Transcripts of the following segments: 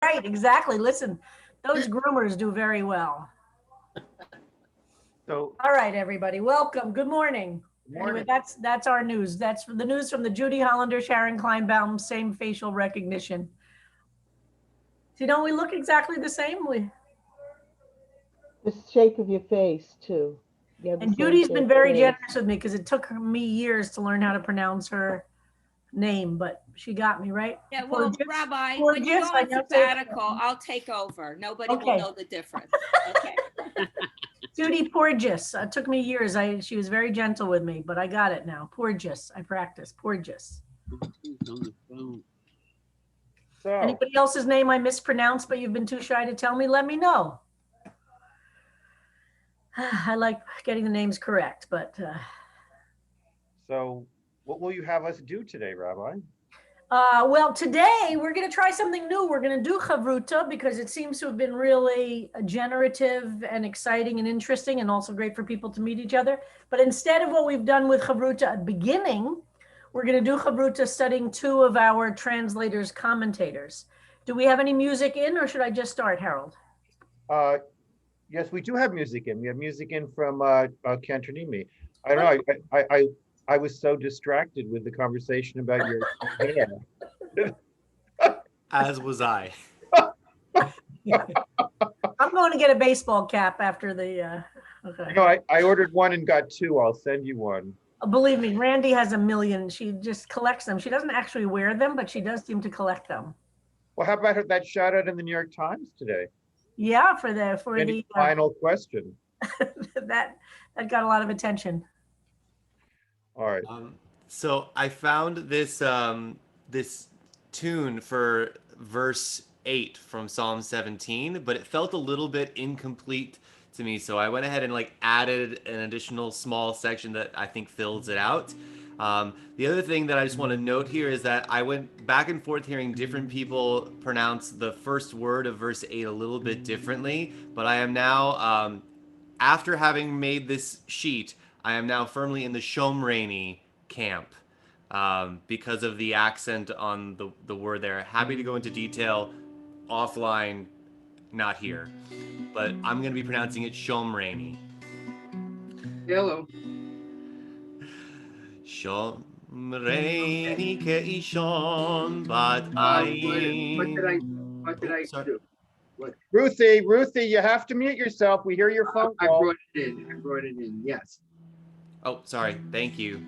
Right, exactly. Listen, those groomers do very well. So, All right, everybody, welcome. Good morning. Anyway, morning. that's our news. That's the news from the Judy Hollander, Sharon Kleinbaum, same facial recognition. So, don't we look exactly the same? The shape of your face too. You have the And same Judy's been shape very face. generous with me because it took me years to learn how to pronounce her name, but she got me right. Yeah, well, Gorgeous. Rabbi, when you Gorgeous. go I on now say it sabbatical, correctly. I'll take over. Nobody will Okay. know the difference. Okay. Judy Porges. It took me years. She was very gentle with me, but I got it now. Porges. I practice. Porges. So, Anybody else's name I mispronounced, but you've been too shy to tell me? Let me know. I like getting the names correct, but so what will you have us do today, Rabbi? well, today we're going to try something new. We're going to do chavruta because it seems to have been really generative and exciting and interesting, and also great for people to meet each other. But instead of what we've done with chavruta at the beginning, we're going to do chavruta studying two of our translators' commentators. Do we have any music in, or should I just start, Harold? Uh, yes, we do have music in. We have music in from Cantonese. I don't know. I was so distracted with the conversation about your hair. As was I. I'm going to get a baseball cap after the. Okay. No, I ordered one and got two. I'll send you one. Believe me, Randy has a million. She just collects them. She doesn't actually wear them, but she does seem to collect them. Well, how about that shout out in the New York Times today? Yeah, for the Any final question? that got a lot of attention. All right. So I found this tune for verse 8 from Psalm 17, but it felt a little bit incomplete to me. So I went ahead and like added an additional small section that I think fills it out. The other thing that I just want to note here is that I went back and forth hearing different people pronounce the first word of verse 8 a little bit differently, but I am now, after having made this sheet, I am now firmly in the Shomrani camp because of the accent on the word there. Happy to go into detail offline, not here. But I'm going to be pronouncing it Shomrani. Hello. Shomrani keishon bat What did I do? What? Ruthie, you have to mute yourself. We hear your phone I call. brought it in. Yes. Oh, sorry. Thank you.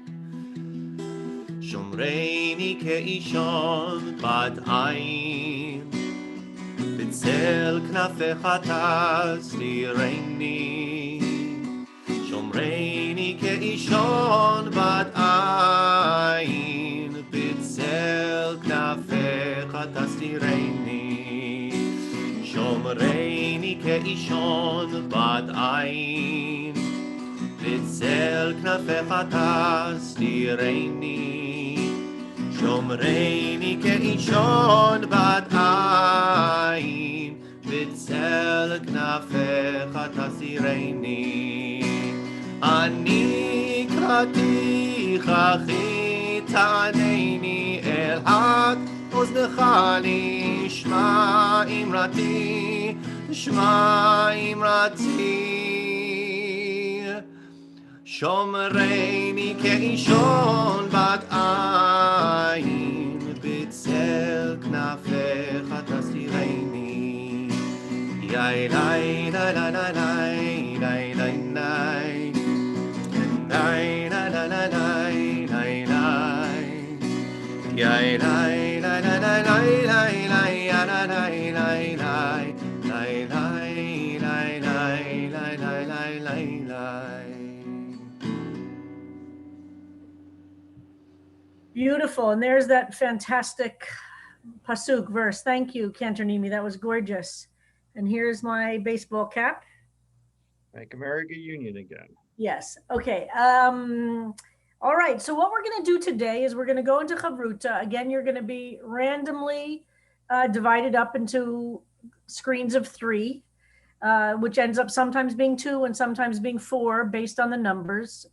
Shomrani keishon bat ayin b'tzel knafecha tastireni. Shomreni keishon bat ayin b'tzel knafecha tastireni. Shomreni keishon bat ayin b'tzel knafecha tastireni. Shomreni keishon bat ayin b'tzel knafecha tasireni. Ani kraticha chi ta'aneni el had oznecha nishma imrati Shomreni keishon bat ayin b'tzel knafecha tasireni. Yai lai lai lai lai lai lai lai lai lai lai lai lai lai lai Yai lai lai lai lai lai lai lai lai lai lai lai lai lai lai lai lai. Beautiful. And there's that fantastic pasuk verse. Thank you, Cantonimi. That was gorgeous. And here's my baseball cap. Make America Union again. Yes. Okay. All right. So what we're going to do today is we're going to go into Chavruta. Again, you're going to be randomly divided up into screens of 3, which ends up sometimes being 2 and sometimes being 4 based on the numbers.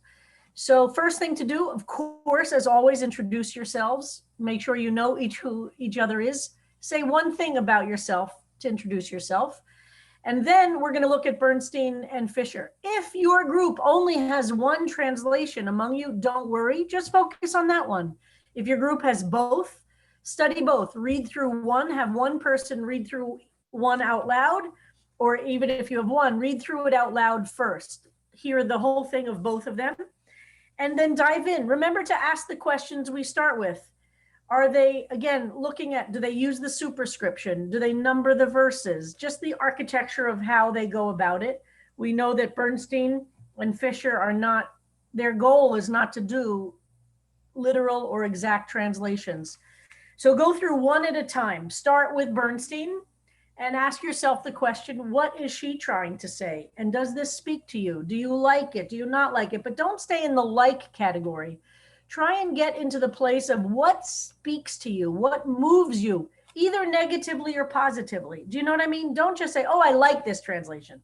So first thing to do, of course, as always, introduce yourselves. Make sure you know who each other is say one thing about yourself to introduce yourself. And then we're going to look at Bernstein and Fisher. If your group only has one translation among you, don't worry, just focus on that one. If your group has both, study both. Read through one, have one person read through one out loud, or even if you have one, read through it out loud first. Hear the whole thing of both of them, and then dive in. Remember to ask the questions we start with. Are they, again, looking at, do they use the superscription? Do they number the verses? Just the architecture of how they go about it. We know that Bernstein and Fisher are not, their goal is not to do literal or exact translations. So go through one at a time. Start with Bernstein and ask yourself the question, what is she trying to say? And does this speak to you? Do you like it? Do you not like it? But don't stay in the like category. Try and get into the place of what speaks to you, what moves you, either negatively or positively. Do you know what I mean? Don't just say, oh, I like this translation.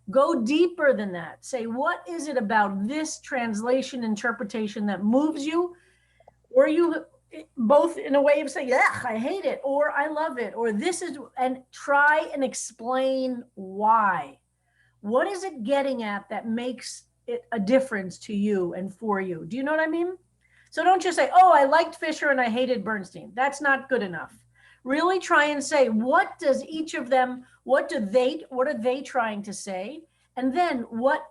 Go deeper than that. Say, what is it about this translation interpretation that moves you? Or you both in a way of saying, yeah, I hate it, or I love it, or this is, and try and explain why. What is it getting at that makes it a difference to you and for you? Do you know what I mean? So don't just say, oh, I liked Fisher and I hated Bernstein. That's not good enough. Really try and say, what does each of them, what are they trying to say? And then what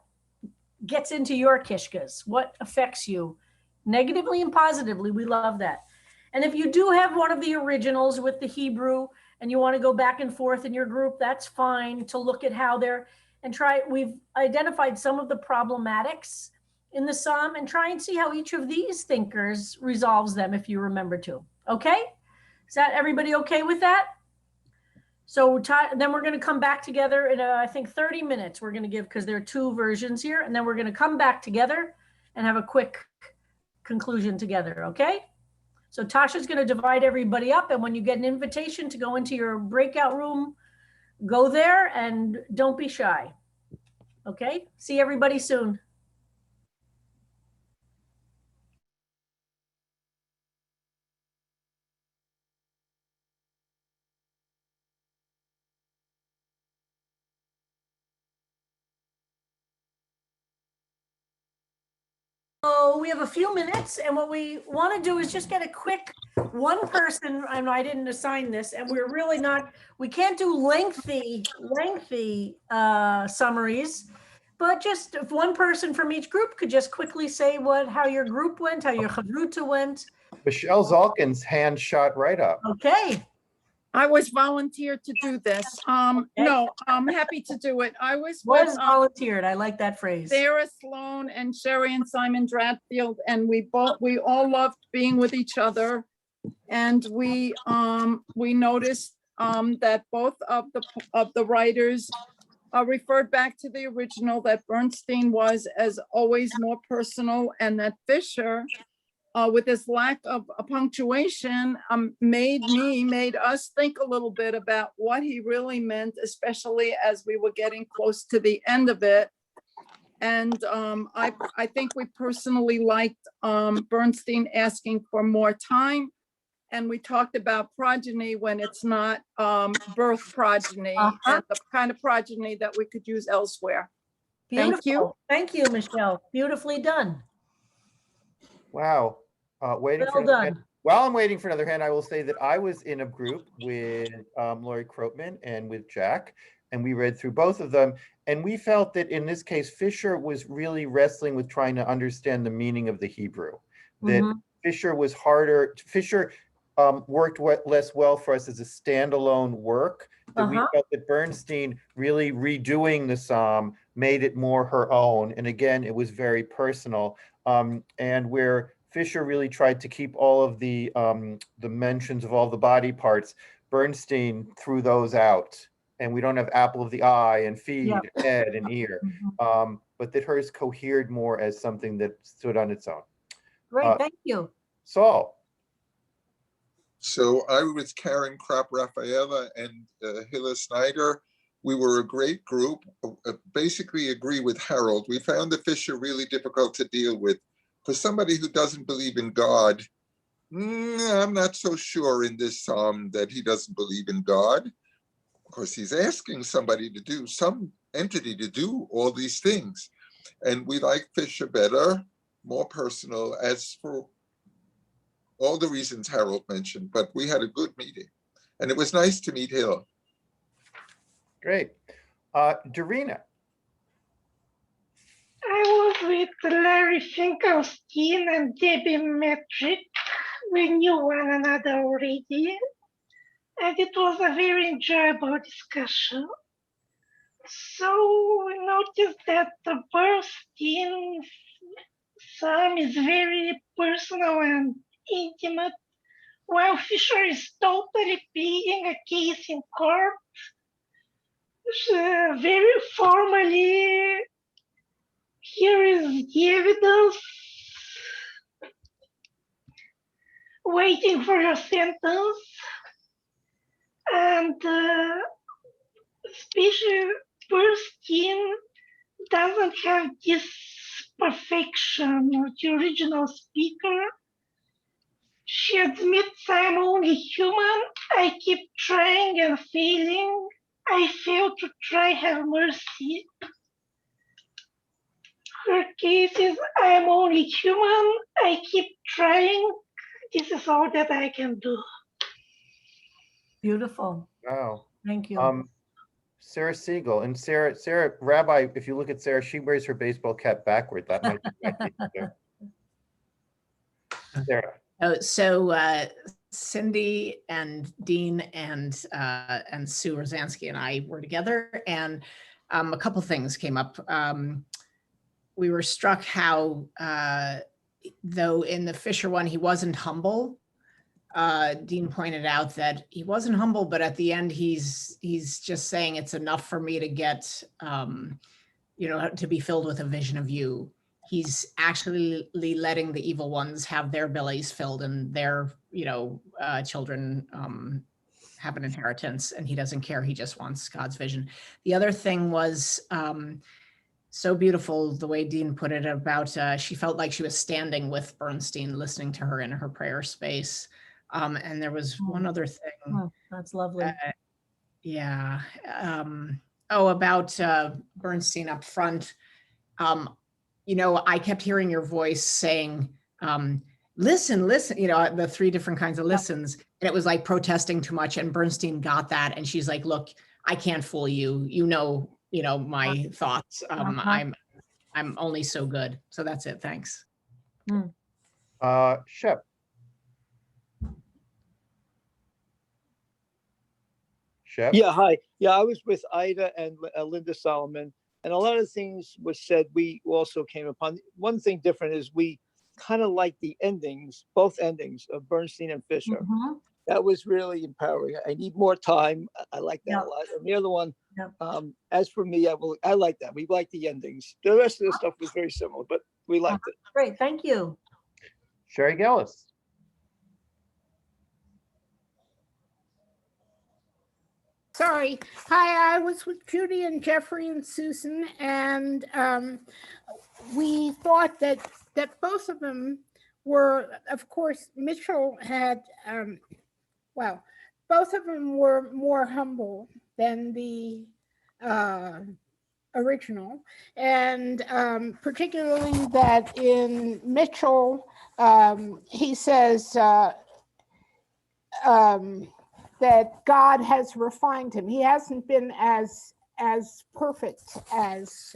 gets into your kishkas? What affects you negatively and positively? We love that. And if you do have one of the originals with the Hebrew and you want to go back and forth in your group, that's fine to look at how they're, and try, we've identified some of the problematics in the Psalm and try and see how each of these thinkers resolves them if you remember to. Okay? Is that everybody okay with that? So then we're going to come back together in, I think, 30 minutes we're going to give, because there are two versions here. And then we're going to come back together and have a quick conclusion together. Okay? So Tasha's going to divide everybody up. And when you get an invitation to go into your breakout room, go there and don't be shy. Okay? See everybody soon. So we have a few minutes, and what we want to do is just get a quick one person. I know I didn't assign this, and we're really not, we can't do lengthy summaries, but just if one person from each group could just quickly say how your group went, how your chavruta went. Michelle Zalkin's hand shot right up. Okay. I was volunteered to do this. No, I'm happy to do it. I was Was volunteered. I like that phrase. Sarah Sloan and Sherry and Simon Dratfield, and we all loved being with each other. And we noticed that both of the writers referred back to the original, that Bernstein was, as always, more personal, and that Fisher, with this lack of punctuation, made us think a little bit about what he really meant, especially as we were getting close to the end of it. And I think we personally liked Bernstein asking for more time. And we talked about progeny when it's not birth progeny, and the kind of progeny that we could use elsewhere. Beautiful. Thank you. Thank you, Michelle. Beautifully done. Wow. Waiting Well for another done. hand. While I'm waiting for another hand, I will say that I was in a group with Lori Krotman and with Jack, and we read through both of them. And we felt that in this case, Fisher was really wrestling with trying to understand the meaning of the Hebrew. That Fisher was harder. Fisher worked less well for us as a standalone work. That we felt that Bernstein really redoing the psalm made it more her own. And again, it was very personal. And where Fisher really tried to keep all of the mentions of all the body parts, Bernstein threw those out. And we don't have apple of the eye and feet, and head and ear. But that hers cohered more as something that stood on its own. Great, thank you. Saul. So I was Karen Kropp Rafaela and Hilla Snyder. We were a great group, basically agree with Harold. We found the Fisher really difficult to deal with. For somebody who doesn't believe in God, I'm not so sure in this psalm that he doesn't believe in God. Of course, he's asking somebody to do, some entity to do all these things. And we like Fisher better, more personal, as for all the reasons Harold mentioned, but we had a good meeting. And it was nice to meet Hill. Great. Dorina. I was with Larry Finkelstein and Debbie Metric. We knew one another already, and it was a very enjoyable discussion. So we noticed that the Bernstein psalm is very personal and intimate, while Fisher is totally pleading a case in court, very formally. Here is the evidence. Waiting for your sentence. And especially Bernstein doesn't have this perfection of the original speaker. She admits I'm only human. I keep trying and failing. I fail to try, have mercy. Her case is I'm only human. I keep trying. This is all that I can do. Beautiful. Wow. Thank you. Sarah Siegel. And Sarah, Rabbi, if you look at Sarah, she wears her baseball cap backward. That might be there. Sarah. So Cindy and Dean and Sue Rosansky and I were together, and a couple things came up. We were struck how, though in the Fisher one, he wasn't humble. Dean pointed out that he wasn't humble, but at the end, he's just saying it's enough for me to get, to be filled with a vision of you. He's actually letting the evil ones have their bellies filled and their, children have an inheritance, and he doesn't care. He just wants God's vision. The other thing was so beautiful, the way Dean put it about, she felt like she was standing with Bernstein, listening to her in her prayer space. And there was one other thing. Oh, that's lovely. About Bernstein up front. I kept hearing your voice saying, listen, the three different kinds of listens. And it was like protesting too much. And Bernstein got that. And she's like, look, I can't fool you. My thoughts. I'm only so good. So that's it. Thanks. Shep. Shep. Yeah, hi. Yeah, I was with Ida and Linda Solomon, and a lot of things was said we also came upon. One thing different is we kind of like the endings, both endings of Bernstein and Fisher. Mm-hmm. That was really empowering. I need more time. I like that a lot. And the other one, as for me, I like that. We like the endings. The rest of the stuff was very similar, but we liked it. Great, thank you. Sherry Gellis. Sorry. Hi, I was with Judy and Jeffrey and Susan, and we thought that both of them were, of course, Mitchell had, both of them were more humble than the original, and particularly that in Mitchell, he says, that God has refined him. He hasn't been as perfect as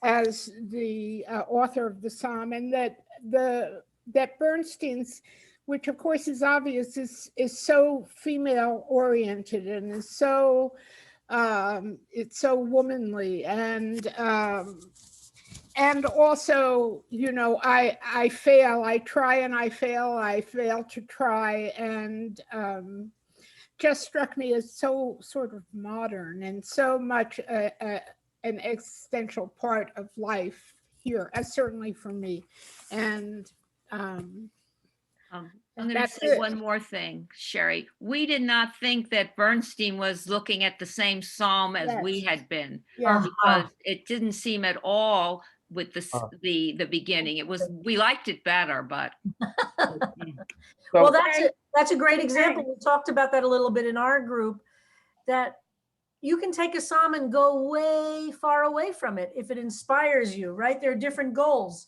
the author of the psalm, and that Bernstein's, which of course is obvious, is so female oriented and is so it's so womanly, and also, I fail, I try and I fail to try, and just struck me as so sort of modern and so much an existential part of life here, as certainly for me. And I'm going to that's say it. one more thing, Sherry. We did not think that Bernstein was looking at the same psalm as we had been, Yeah. because it didn't seem at all with Uh. the beginning. We liked it better, but Well, So, that's a great example. We talked about that a little bit in our group, that you can take a psalm and go way far away from it if it inspires you, right? There are different goals.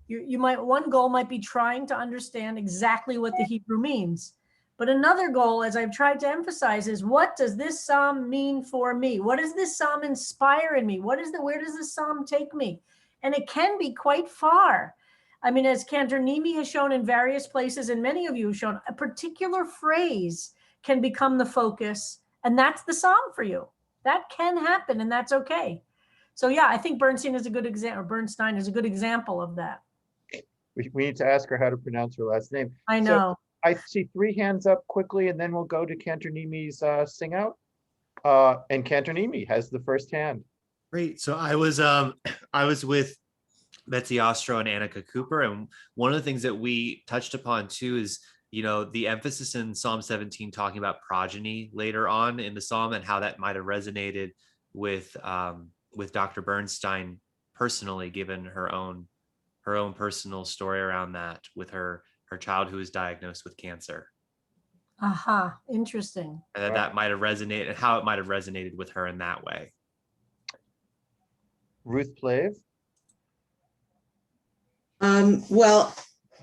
One goal might be trying to understand exactly what the Hebrew means. But another goal, as I've tried to emphasize, is what does this psalm mean for me? What does this psalm inspire in me? Where does this psalm take me? And it can be quite far. I mean, as Cantor Nimi has shown in various places, and many of you have shown, a particular phrase can become the focus, and that's the psalm for you. That can happen, and that's okay. So yeah, I think Bernstein is a good example, or Bernstein is a good example of that. we need to ask her how to pronounce her last name. I So know. I see 3 hands up quickly, and then we'll go to Cantor Nimi's sing out. And Cantor Nimi has the first hand. Great. So I was with Betsy Ostro and Annika Cooper, and one of the things that we touched upon too is, you know, the emphasis in Psalm 17 talking about progeny later on in the psalm, and how that might have resonated with Dr. Bernstein personally, given her own personal story around that with her child who was diagnosed with cancer. Aha, interesting. And that might have resonated, and how it might have resonated with her in that way. Ruth Plave. Well,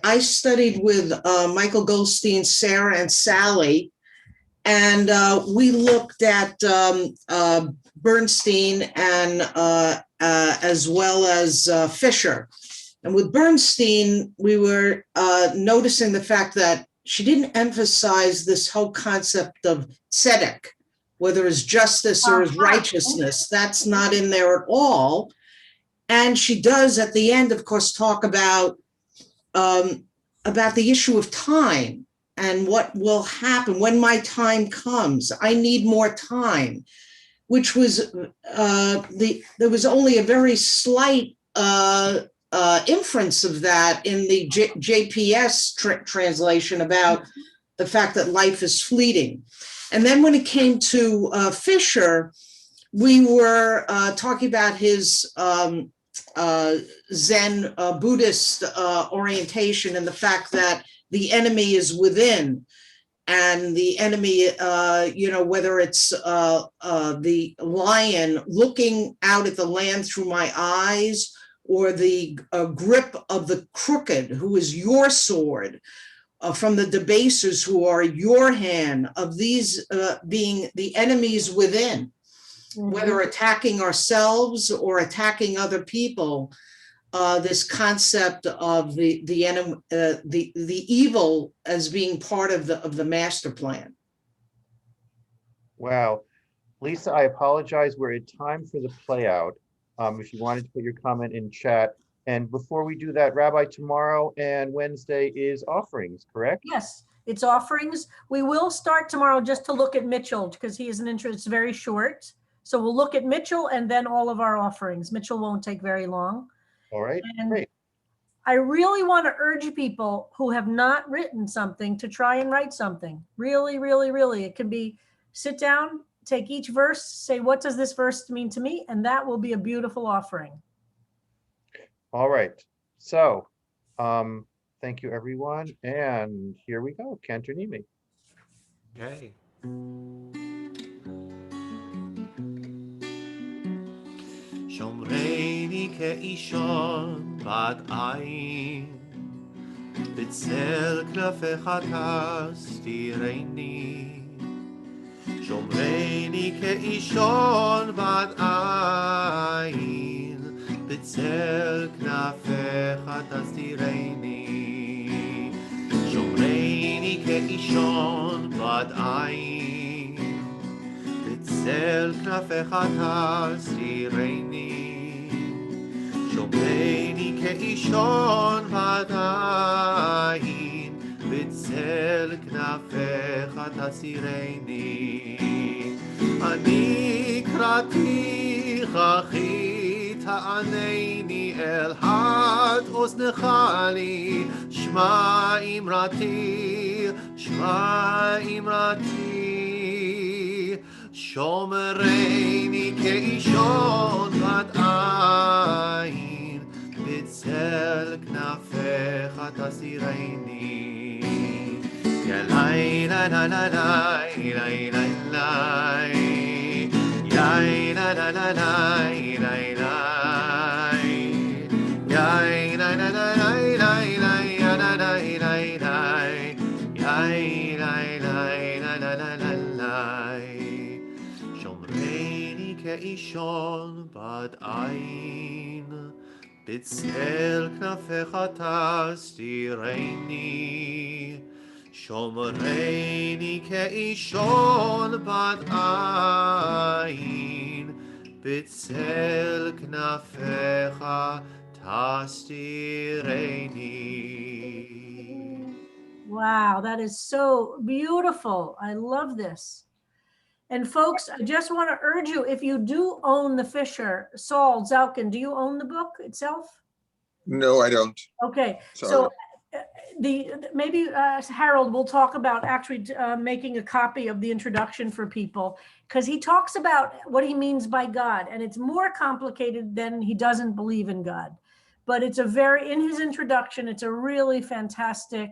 I studied with Michael Goldstein, Sarah, and Sally, and we looked at Bernstein and as well as Fisher. And with Bernstein, we were noticing the fact that she didn't emphasize this whole concept of tzedek, whether it's justice or as righteousness. That's not in there at all. And she does at the end, of course, talk about the issue of time and what will happen when my time comes. I need more time, which was there was only a very slight inference of that in the JPS translation about the fact that life is fleeting. And then when it came to Fisher, we were talking about his Zen Buddhist orientation, and the fact that the enemy is within, and the enemy, whether it's the lion looking out at the land through my eyes, or the grip of the crooked, who is your sword, from the debasers who are your hand, of these being the enemies within, whether attacking ourselves or attacking other people. This concept of the enemy, the evil as being part of the master plan. Wow. Lisa, I apologize. We're at time for the play out. If you wanted to put your comment in chat. And before we do that, Rabbi, tomorrow and Wednesday is offerings, correct? Yes, it's offerings. We will start tomorrow just to look at Mitchell, because he is an interest. It's very short. So we'll look at Mitchell and then all of our offerings. Mitchell won't take very long. All right, and great. I really want to urge people who have not written something to try and write something. Really, really, really. It can be sit down, take each verse, say, what does this verse mean to me? And that will be a beautiful offering. All right. So thank you, everyone. And here we go. Cantor Nimi. Okay. שומרני כאישון בת עין, בצל כנפיך תסתירני. שומרני כאישון בת עין, בצל כנפיך תסתירני. שומרני כאישון בת עין, בצל כנפיך תסתירני. שומרני כאישון בת עין, בצל כנפיך תסתירני. אני קראתיך אחי, תענני אל הט אוזנך לי. שמע אמרתי, שמע אמרתי. שומרני כאישון בת עין, בצל כנפיך תסירני. יא לי לה לה לה לה לה לה לה יא לה לה לה לה לה לה יא לה לה לה לה לה לה יא לה לה לה לה יא לה לה לה לה לה שומרני כאישון בד עין בצל כנפיך תסתירני שומרני כאישון בד עין בצל כנפיך תסתירני. Wow, that is so beautiful. I love this. And folks, I just want to urge you, if you do own the Fisher, Saul Zalkin, do you own the book itself? No, I don't. Okay, Sorry. so maybe Harold will talk about actually making a copy of the introduction for people, because he talks about what he means by God, and it's more complicated than he doesn't believe in God. But it's in his introduction, it's a really fantastic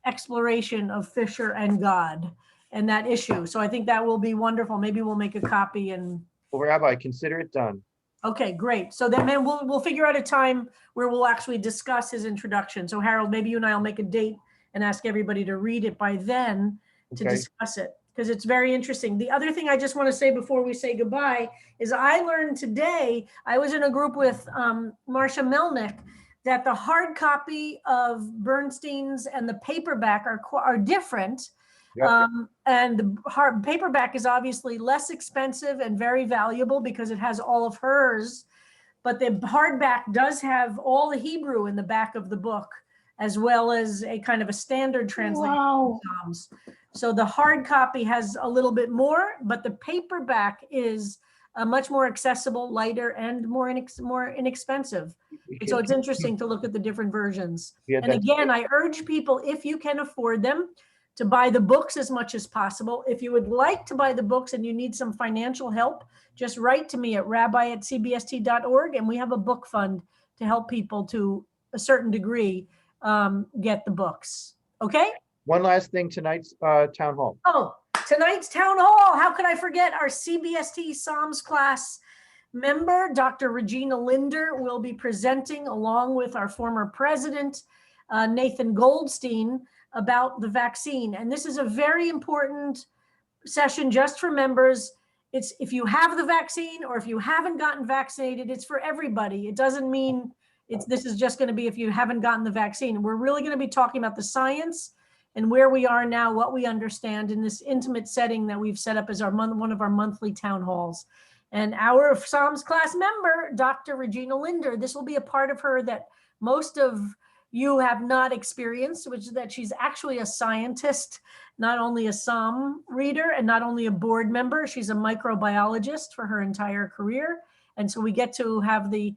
exploration of Fisher and God and that issue. So I think that will be wonderful. Maybe we'll make a copy and. Well, Rabbi, consider it done. Okay, great. So then we'll figure out a time where we'll actually discuss his introduction. So Harold, maybe you and I will make a date and ask everybody to read it by then to discuss it, because it's very interesting. The other thing I just want to say before we say goodbye is I learned today, I was in a group with Marcia Melnick, that the hard copy of Bernstein's and the paperback are different. Yep. And the hard paperback is obviously less expensive and very valuable because it has all of hers. But the hardback does have all the Hebrew in the back of the book, as well as a kind of a standard translation of Psalms. So the hard copy has a little bit more, but the paperback is much more accessible, lighter, and more inexpensive. And so it's interesting to look at the different versions. Yeah, and again, I urge people, if you can afford them, to buy the books as much as possible. If you would like to buy the books and you need some financial help, just write to me at rabbi@cbst.org, and we have a book fund to help people to a certain degree get the books. Okay? One last thing, tonight's town hall. Oh, tonight's town hall. How could I forget our CBST Psalms class member, Dr. Regina Linder, will be presenting along with our former president, Nathan Goldstein, about the vaccine. And this is a very important session just for members. It's if you have the vaccine or if you haven't gotten vaccinated, it's for everybody. It doesn't mean this is just going to be if you haven't gotten the vaccine. We're really going to be talking about the science and where we are now, what we understand in this intimate setting that we've set up as one of our monthly town halls. And our Psalms class member, Dr. Regina Linder, this will be a part of her that most of you have not experienced, which is that she's actually a scientist, not only a Psalm reader and not only a board member, she's a microbiologist for her entire career. And so we get to have the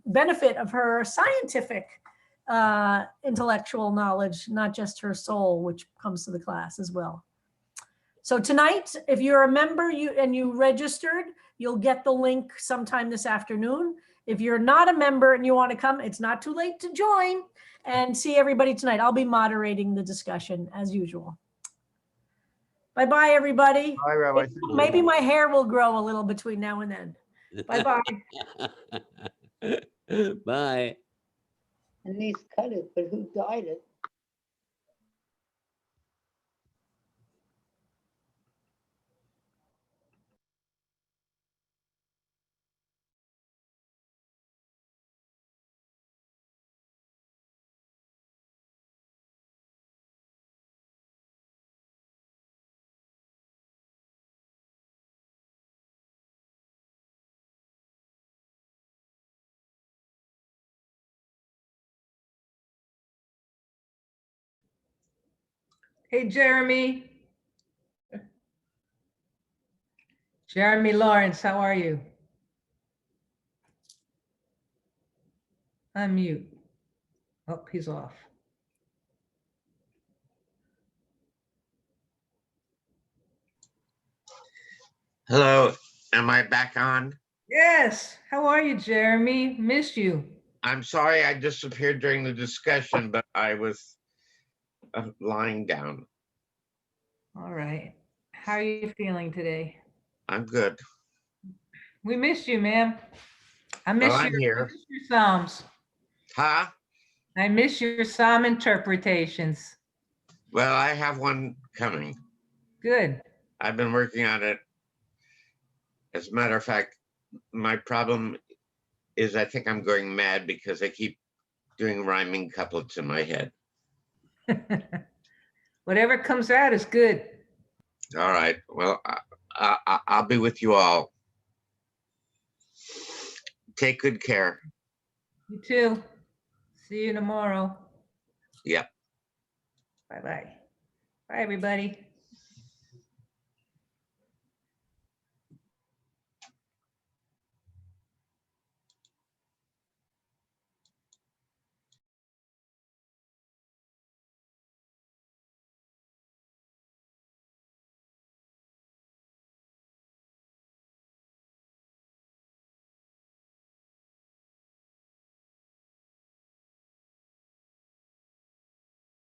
benefit of her scientific intellectual knowledge, not just her soul, which comes to the class as well. So tonight, if you're a member and you registered, you'll get the link sometime this afternoon. If you're not a member and you want to come, it's not too late to join and see everybody tonight. I'll be moderating the discussion as usual. Bye-bye, everybody. Bye, Rabbi. Maybe my hair will grow a little between now and then. Bye-bye. Bye. And these cut it, but who dyed it? Hey, Jeremy. Jeremy Lawrence, how are you? Unmute. Oh, he's off. Hello, am I back on? Yes, how are you, Jeremy? Missed you. I'm sorry I disappeared during the discussion, but I was lying down. All right. How are you feeling today? I'm good. We missed you, ma'am. I Well, miss I'm here. your Psalms. Huh? I miss your Psalm interpretations. Well, I have one coming. Good. I've been working on it. As a matter of fact, my problem is I think I'm going mad because I keep doing rhyming couplets in my head. Whatever comes out is good. All right. Well, I'll be with you all. Take good care. You too. See you tomorrow. Yep. Bye-bye. Bye, everybody.